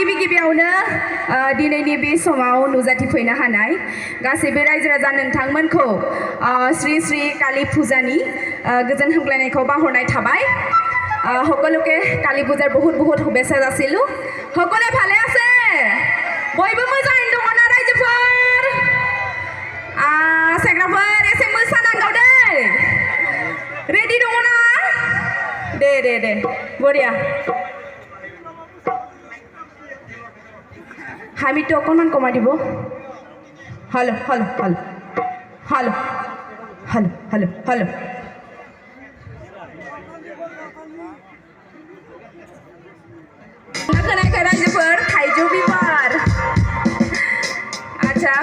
गिबि गिबियावनो दिनैनि बे समाव नुजाथिफैनो हानाय गासैबो रायजो राजा नोंथांमोनखौ श्री श्री काली फुजानि गोजोन हामग्लायनायखौ बावहरनाय थाबाय সকলোকে কালী পূজাৰ বহুত বহুত শুভেচ্ছা যাচিলোঁ সকলোৱে ভালে আছে বয়বো मोजाङै दङ ना रायजोफोर सेंग्राफोर एसे मोसानांगौ दै रेडि दङ ना दे बरिया হামিটো অকণমান কমাই দিব hello hello hello hello hello hello hello खोनायाखै रायजोफोर थाइजौ बिबार आच्छा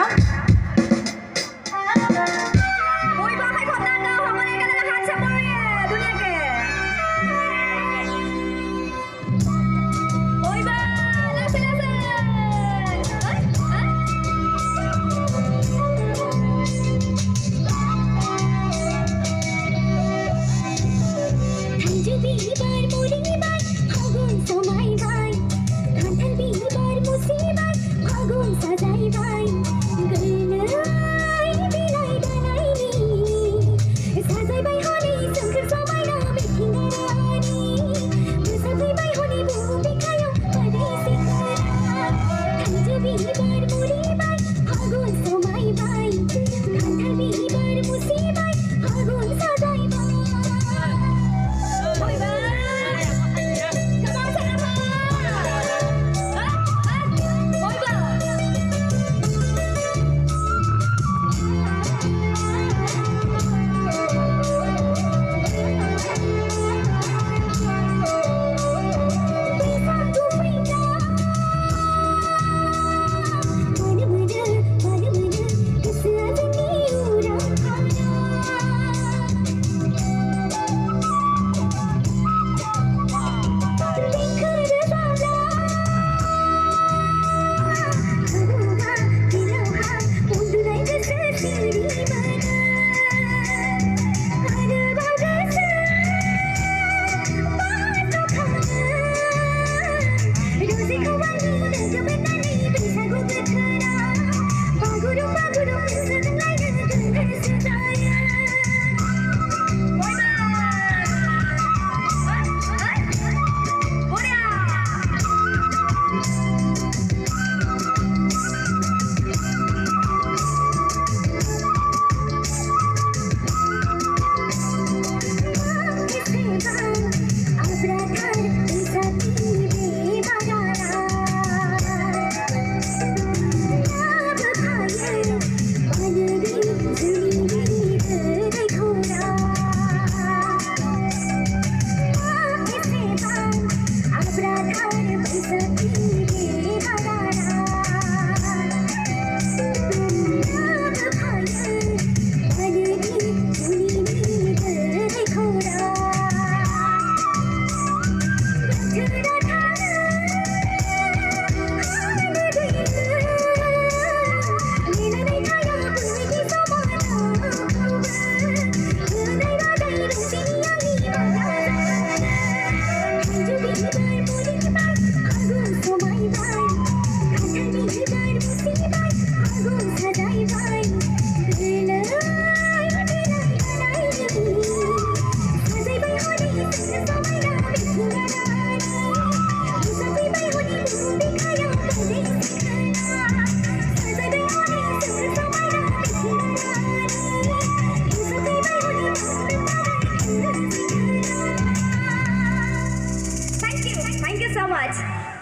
Thank you so much.